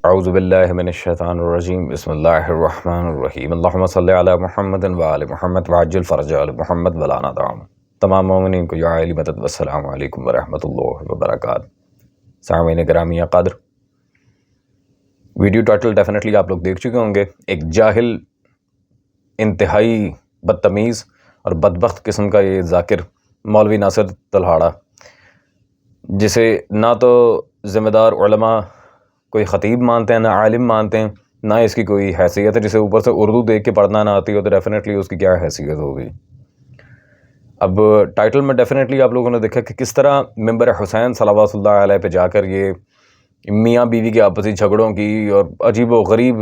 اعوذ باللہ من الشیطان الرجیم بسم اللہ الرحمن الرحیم اللہم صلی علی محمد وآل محمد وعجل فرج آل محمد ولا ندعم۔ تمام مومنین کو یا علی مدد والسلام علیکم ورحمۃ اللہ وبرکاتہ۔ سامعین گرامی قدر، ویڈیو ٹائٹل ڈیفینیٹلی آپ لوگ دیکھ چکے ہوں گے۔ ایک جاہل، انتہائی بدتمیز اور بدبخت قسم کا یہ ذاکر مولوی ناصر تلہاڑا، جسے نہ تو ذمہ دار علماء کوئی خطیب مانتے ہیں، نہ عالم مانتے ہیں، نہ اس کی کوئی حیثیت ہے۔ جسے اوپر سے اردو دیکھ کے پڑھنا نہ آتی ہو تو ڈیفینیٹلی اس کی کیا حیثیت ہوگی۔ اب ٹائٹل میں ڈیفینیٹلی آپ لوگوں نے دیکھا کہ کس طرح ممبر حسین صلوات اللہ علیہ پہ جا کر یہ میاں بیوی کے آپسی جھگڑوں کی اور عجیب و غریب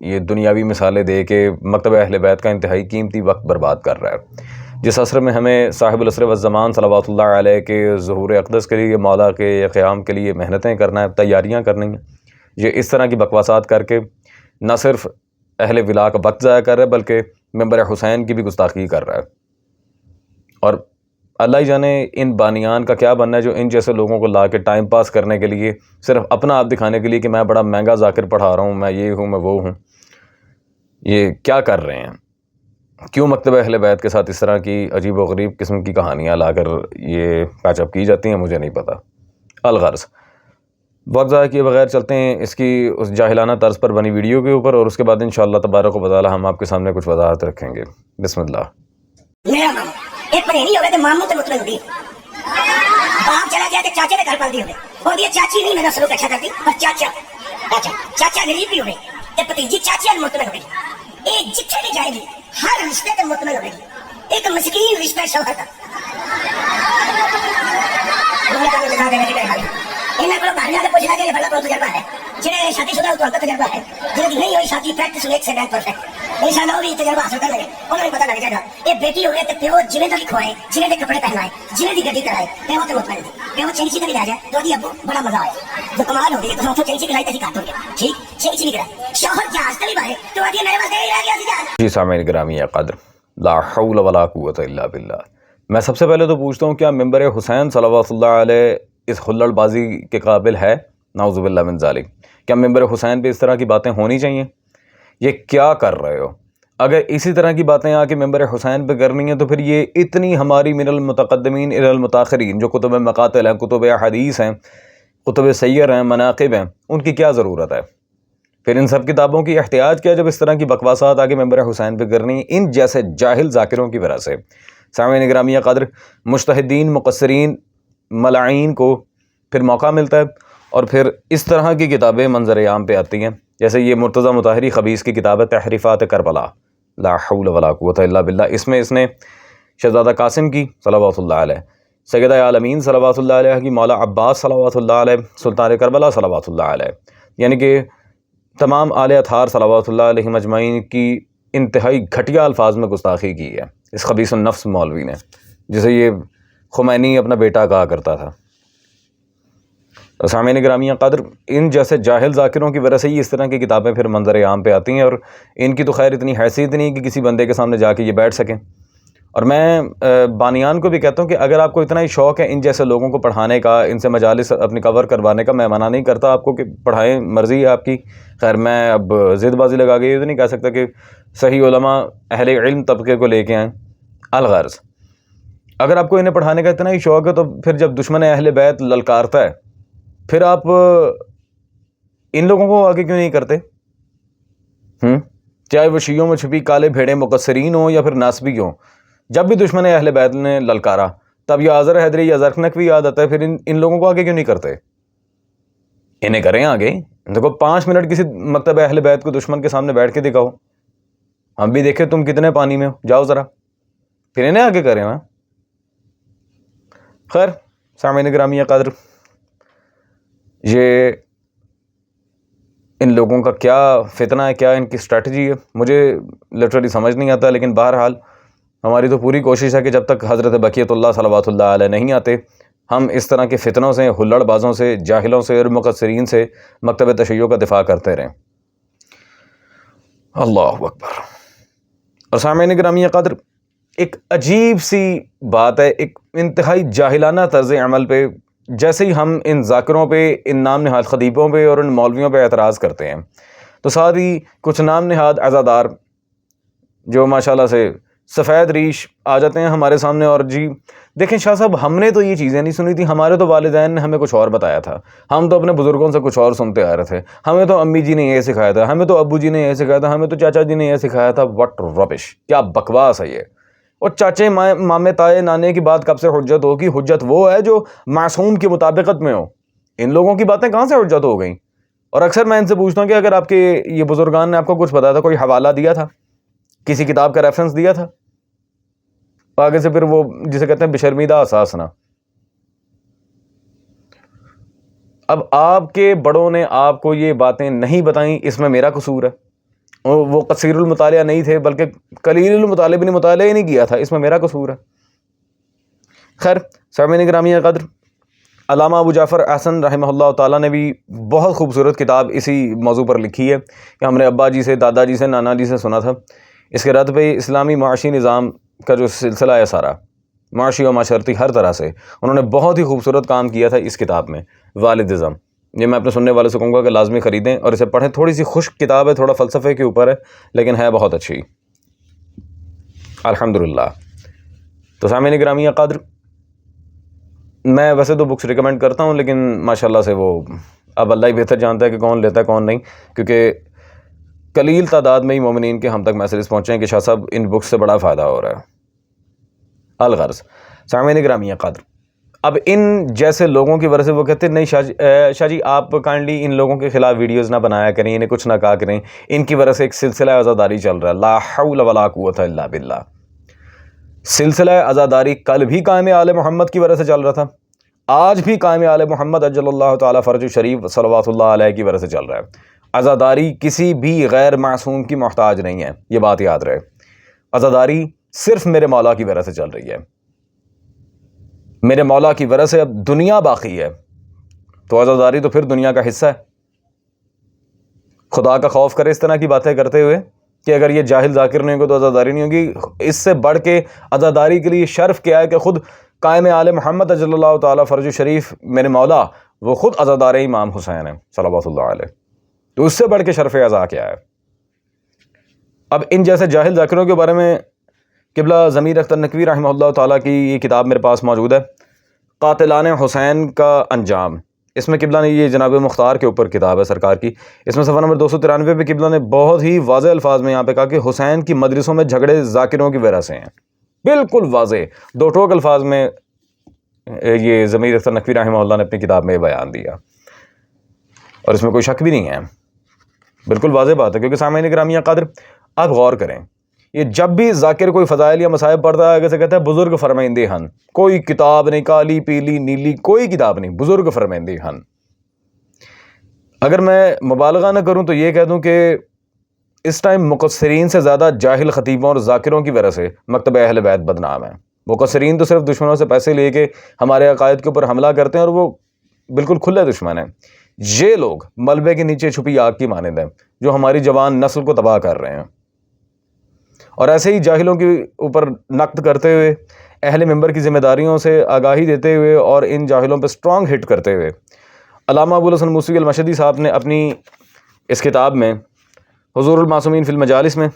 یہ دنیاوی مثالیں دے کے مکتب اہل بیت کا انتہائی قیمتی وقت برباد کر رہا ہے۔ جس عصر میں ہمیں صاحب العصر والزمان صلوات اللہ علیہ کے ظہور اقدس کے لیے، مولا کے قیام کے لیے محنتیں کرنا ہے، تیاریاں کرنی ہیں، یہ اس طرح کی بکواسات کر کے نہ صرف اہل ولا کا وقت ضائع کر رہا ہے بلکہ ممبر حسین کی بھی گستاخی کر رہا ہے۔ اور اللہ ہی جانے ان بانیان کا کیا بننا ہے جو ان جیسے لوگوں کو لا کے ٹائم پاس کرنے کے لیے، صرف اپنا آپ دکھانے کے لیے کہ میں بڑا مہنگا ذاکر پڑھا رہا ہوں، میں یہ ہوں، میں وہ ہوں، یہ کیا کر رہے ہیں؟ کیوں مکتب اہل بیت کے ساتھ اس طرح کی عجیب و غریب قسم کی کہانیاں لا کر یہ پیچ اپ کی جاتی ہیں، مجھے نہیں پتہ۔ الغرض وقت ضائع کیے بغیر چلتے ہیں اس کی اس جاہلانہ طرز پر بنی ویڈیو کے اوپر، اور اس کے بعد انشاءاللہ تبارک و تعالی ہم آپ کے سامنے کچھ وضاحت رکھیں گے۔ بسم اللہ۔ میرا ماموں ایک پنیری ہو گئے تو ماموں تو مطمئن ہوگی، باپ چلا گیا تو چاچے نے گھر پال دی ہوگی، اور یہ چاچی نہیں میرا سلوک اچھا کرتی، اور چاچا غریب بھی ہو گئے تو بھتیجی چاچی مطمئن ہو گئی، ایک جتھے بھی جائے گی ہر رشتے سے مطمئن ہو گئی، ایک مسکین رشتہ شوہر کا انہیں کو بہرحال پوچھنا کہ بڑا بہت تجربہ ہے، جنہیں شادی شدہ تو ان کا تجربہ ہے، جنہیں نہیں ہوئی شادی پریکٹس ایک سے ڈیٹ پرفیکٹ انشاءاللہ وہ بھی تجربہ حاصل کر لیں گے، انہیں بھی پتہ لگ جائے گا یہ بیٹی ہو گئے تو پیو جنہیں تک کھوائے، جنہیں تک کپڑے پہنائے، جنہیں دی گڈی کرائے، پیو تو مطمئن تھی، پیو چینچی تک بھی رہ جائے تو دی ابو بڑا مزہ آیا، جو کمال ہو گئی تو سوچو چینچی کرائی تو کاٹ ہو گیا، ٹھیک چینچی نہیں کرائی، شوہر جہاز تلی بھائی تو آدھی میرے پاس نہیں رہ گیا سی۔ جی سامعین گرامی قدر، لا حول ولا قوت الا باللہ۔ میں سب سے پہلے تو پوچھتا ہوں کیا ممبر حسین صلوات اللہ علیہ اس خلڑ بازی کے قابل ہے؟ نعوذ باللہ من ذالک۔ کیا ممبر حسین پہ اس طرح کی باتیں ہونی چاہیے؟ یہ کیا کر رہے ہو؟ اگر اسی طرح کی باتیں آ کے ممبر حسین پہ کرنی ہیں تو پھر یہ اتنی ہماری من المتقدمین الی المتاخرین جو کتب مقاتل ہیں، کتب حدیث ہیں، کتب سیر ہیں، مناقب ہیں، ان کی کیا ضرورت ہے؟ پھر ان سب کتابوں کی احتیاج کیا جب اس طرح کی بکواسات آگے ممبر حسین پہ کرنی ہیں ان جیسے جاہل ذاکروں کی وجہ سے؟ سامعین گرامی قدر، مجتہدین، مقصرین، ملعین کو پھر موقع ملتا ہے اور پھر اس طرح کی کتابیں منظر عام پہ آتی ہیں، جیسے یہ مرتضیٰ مطہری خبیث کی کتاب ہے تحریفات کربلا، لا حول ولا قوت الا باللہ۔ اس میں اس نے شہزادہ قاسم کی صلوات اللہ علیہ، سیدہ عالمین صلوات اللہ علیہ کی، مولا عباس صلوات اللہ علیہ، سلطان کربلا صلوات اللہ علیہ، یعنی کہ تمام آل اطہار صلوات اللہ علیہ مجمعین کی انتہائی گھٹیا الفاظ میں گستاخی کی ہے اس خبیث النفس مولوی نے، جسے یہ خمینی اپنا بیٹا کہا کرتا تھا۔ سامعین گرامی قدر، ان جیسے جاہل ذاکروں کی وجہ سے ہی اس طرح کی کتابیں پھر منظر عام پہ آتی ہیں، اور ان کی تو خیر اتنی حیثیت نہیں کہ کسی بندے کے سامنے جا کے یہ بیٹھ سکیں۔ اور میں بانیان کو بھی کہتا ہوں کہ اگر آپ کو اتنا ہی شوق ہے ان جیسے لوگوں کو پڑھانے کا، ان سے مجالس اپنی کور کروانے کا، میں منع نہیں کرتا آپ کو کہ پڑھائیں، مرضی ہے آپ کی۔ خیر میں اب ضد بازی لگا کے یہ تو نہیں کہہ سکتا کہ صحیح علماء اہل علم طبقے کو لے کے آئیں۔ الغرض اگر آپ کو انہیں پڑھانے کا اتنا ہی شوق ہے تو پھر جب دشمن اہل بیت للکارتا ہے پھر آپ ان لوگوں کو آگے کیوں نہیں کرتے؟ چاہے وہ شیعوں میں چھپی کالے بھیڑے مقصرین ہوں یا پھر ناسبی ہوں، جب بھی دشمن اہل بیت نے للکارا تب یہ آذر حیدری یا زرخنک بھی یاد آتا ہے، پھر ان لوگوں کو آگے کیوں نہیں کرتے؟ انہیں کریں آگے، دیکھو 5 منٹ کسی مکتب اہل بیت کو دشمن کے سامنے بیٹھ کے دکھاؤ، ہم بھی دیکھیں تم کتنے پانی میں ہو، جاؤ ذرا، پھر انہیں آگے کریں۔ خیر سامعین گرامی قدر، یہ ان لوگوں کا کیا فتنہ ہے، کیا ان کی اسٹریٹجی ہے، مجھے لٹرلی سمجھ نہیں آتا، لیکن بہرحال ہماری تو پوری کوشش ہے کہ جب تک حضرت بقیت اللہ صلوات اللہ علیہ نہیں آتے ہم اس طرح کے فتنوں سے، ہلڑ بازوں سے، جاہلوں سے اور مقصرین سے مکتب تشیع کا دفاع کرتے رہیں۔ اللہ اکبر۔ اور سامعین گرامی قدر، ایک عجیب سی بات ہے، ایک انتہائی جاہلانہ طرز عمل پہ جیسے ہی ہم ان ذاکروں پہ، ان نام نہاد خطیبوں پہ اور ان مولویوں پہ اعتراض کرتے ہیں تو ساتھ ہی کچھ نام نہاد عزادار جو ماشاءاللہ سے سفید ریش آ جاتے ہیں ہمارے سامنے، اور جی دیکھیں شاہ صاحب، ہم نے تو یہ چیزیں نہیں سنی تھی، ہمارے تو والدین نے ہمیں کچھ اور بتایا تھا، ہم تو اپنے بزرگوں سے کچھ اور سنتے آ رہے تھے، ہمیں تو امی جی نے یہ سکھایا تھا، ہمیں تو ابو جی نے یہ سکھایا تھا، ہمیں تو چاچا جی نے یہ سکھایا تھا۔ وٹ ربش، کیا بکواس ہے یہ! اور چاچے مامے تائے نانے کی بات کب سے حجت ہوگی؟ حجت وہ ہے جو معصوم کی مطابقت میں ہو۔ ان لوگوں کی باتیں کہاں سے حجت ہو گئیں؟ اور اکثر میں ان سے پوچھتا ہوں کہ اگر آپ کے یہ بزرگان نے آپ کو کچھ بتایا تھا، کوئی حوالہ دیا تھا، کسی کتاب کا ریفرنس دیا تھا؟ آگے سے پھر وہ جسے کہتے ہیں بشرمیدہ اساسنا۔ اب آپ کے بڑوں نے آپ کو یہ باتیں نہیں بتائیں، اس میں میرا قصور ہے۔ وہ قصیر المطالعہ نہیں تھے بلکہ قلیل المطالعہ بھی مطالعہ ہی نہیں کیا تھا، اس میں میرا قصور ہے۔ خیر سامعین گرامی قدر، علامہ ابو جعفر احسن رحمہ اللہ تعالیٰ نے بھی بہت خوبصورت کتاب اسی موضوع پر لکھی ہے کہ ہم نے ابا جی سے، دادا جی سے، نانا جی سے سنا تھا۔ اس کے رد پہ اسلامی معاشی نظام کا جو سلسلہ ہے سارا، معاشی و معاشرتی ہر طرح سے، انہوں نے بہت ہی خوبصورت کام کیا تھا اس کتاب میں، والدازم۔ یہ میں اپنے سننے والے سے کہوں گا کہ لازمی خریدیں اور اسے پڑھیں۔ تھوڑی سی خشک کتاب ہے، تھوڑا فلسفے کے اوپر ہے، لیکن ہے بہت اچھی الحمدللہ۔ تو سامعین گرامی قدر، میں ویسے تو بکس ریکمینڈ کرتا ہوں، لیکن ماشاءاللہ سے وہ اب اللہ ہی بہتر جانتا ہے کہ کون لیتا ہے کون نہیں، کیونکہ قلیل تعداد میں ہی مومنین کے ہم تک میسیجز پہنچے ہیں کہ شاہ صاحب ان بکس سے بڑا فائدہ ہو رہا ہے۔ الغرض سامعین گرامی قدر، اب ان جیسے لوگوں کی وجہ سے وہ کہتے ہیں نہیں شاہ جی آپ کائنڈلی ان لوگوں کے خلاف ویڈیوز نہ بنایا کریں، انہیں کچھ نہ کہا کریں، ان کی وجہ سے ایک سلسلہ عزاداری چل رہا ہے۔ لا حول ولا قوت الا باللہ۔ سلسلہ عزاداری کل بھی قائم آل محمد کی وجہ سے چل رہا تھا، آج بھی قائم آل محمد اجل اللہ تعالیٰ فرج شریف صلوات اللہ علیہ کی وجہ سے چل رہا ہے۔ عزاداری کسی بھی غیر معصوم کی محتاج نہیں ہے، یہ بات یاد رہے۔ عزاداری صرف میرے مولا کی وجہ سے چل رہی ہے، میرے مولا کی وجہ سے اب دنیا باقی ہے، تو عزاداری تو پھر دنیا کا حصہ ہے۔ خدا کا خوف کرے اس طرح کی باتیں کرتے ہوئے کہ اگر یہ جاہل ذاکر نہیں ہوگا تو عزاداری نہیں ہوگی۔ اس سے بڑھ کے عزاداری کے لیے شرف کیا ہے کہ خود قائم آل محمد اجل اللہ تعالیٰ فرج شریف میرے مولا، وہ خود عزادار امام حسین ہیں صلوات اللہ علیہ، تو اس سے بڑھ کے شرف عزا کیا ہے؟ اب ان جیسے جاہل ذاکروں کے بارے میں قبلہ ضمیر اختر نقوی رحمہ اللہ تعالیٰ کی یہ کتاب میرے پاس موجود ہے، قاتلان حسین کا انجام۔ اس میں قبلہ نے یہ جناب مختار کے اوپر کتاب ہے سرکار کی، اس میں صفحہ نمبر 293 پہ قبلہ نے بہت ہی واضح الفاظ میں یہاں پہ کہا کہ حسین کی مجلسوں میں جھگڑے ذاکروں کی وجہ سے ہیں، بالکل واضح دو ٹوک الفاظ میں یہ ضمیر اختر نقوی رحمہ اللہ نے اپنی کتاب میں بیان دیا، اور اس میں کوئی شک بھی نہیں ہے، بالکل واضح بات ہے۔ کیونکہ سامعین گرامی قدر، آپ غور کریں، یہ جب بھی ذاکر کوئی فضائل یا مصائب پڑھتا ہے، کیسے کہتا ہے بزرگ فرمائندے ہن، کوئی کتاب نہیں، کالی پیلی نیلی کوئی کتاب نہیں، بزرگ فرمائندے ہن۔ اگر میں مبالغہ نہ کروں تو یہ کہہ دوں کہ اس ٹائم مقصرین سے زیادہ جاہل خطیبوں اور ذاکروں کی وجہ سے مکتب اہل بیت بدنام ہے۔ مقصرین تو صرف دشمنوں سے پیسے لے کے ہمارے عقائد کے اوپر حملہ کرتے ہیں، اور وہ بالکل کھلے دشمن ہیں۔ یہ لوگ ملبے کے نیچے چھپی آگ کی مانند ہیں جو ہماری جوان نسل کو تباہ کر رہے ہیں، اور ایسے ہی جاہلوں کے اوپر نقد کرتے ہوئے، اہل منبر کی ذمہ داریوں سے آگاہی دیتے ہوئے اور ان جاہلوں پہ سٹرونگ ہٹ کرتے ہوئے، علامہ ابو الحسن موسوی المشہدی صاحب نے اپنی اس کتاب میں حضور المعصومین فی المجالس میں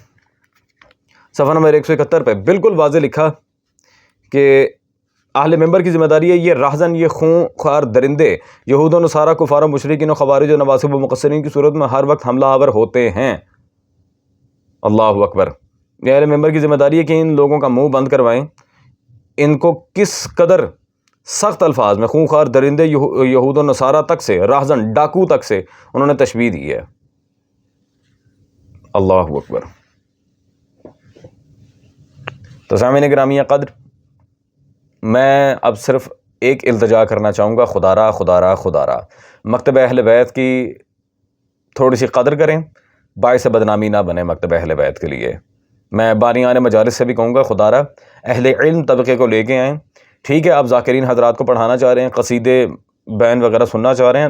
صفحہ نمبر 171 پہ بالکل واضح لکھا کہ اہل منبر کی ذمہ داری ہے یہ راہزن، یہ خون خوار درندے یہود و نصارہ کفار و مشرکین و خوارج و نواصب و مقصرین کی صورت میں ہر وقت حملہ آور ہوتے ہیں۔ اللہ اکبر۔ یہ اہل منبر کی ذمہ داری ہے کہ ان لوگوں کا منہ بند کروائیں، ان کو کس قدر سخت الفاظ میں خون خوار درندے یہود و نصارہ تک سے، راہزن ڈاکو تک سے انہوں نے تشبیہ دی ہے۔ اللہ اکبر۔ تو سامعین گرامی قدر، میں اب صرف ایک التجا کرنا چاہوں گا، خدا را مکتب اہل بیت کی تھوڑی سی قدر کریں، باعث بدنامی نہ بنے مکتب اہل بیت کے لیے۔ میں بانیان مجالس سے بھی کہوں گا خدا را اہل علم طبقے کو لے کے آئیں۔ ٹھیک ہے آپ ذاکرین حضرات کو پڑھانا چاہ رہے ہیں، قصیدے بین وغیرہ سننا چاہ رہے ہیں،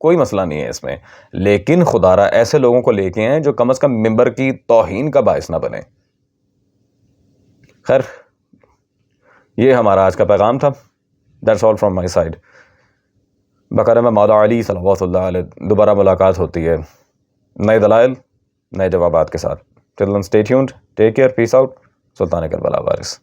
کوئی مسئلہ نہیں ہے اس میں، لیکن خدا را ایسے لوگوں کو لے کے آئیں جو کم از کم منبر کی توہین کا باعث نہ بنے۔ خیر یہ ہمارا آج کا پیغام تھا۔ That's all from my side. بقرہ میں مولا علی صلوات اللہ علیہ دوبارہ ملاقات ہوتی ہے نئے دلائل نئے جوابات کے ساتھ. Till then stay tuned, take care, peace out. سلطان کربلا وارث.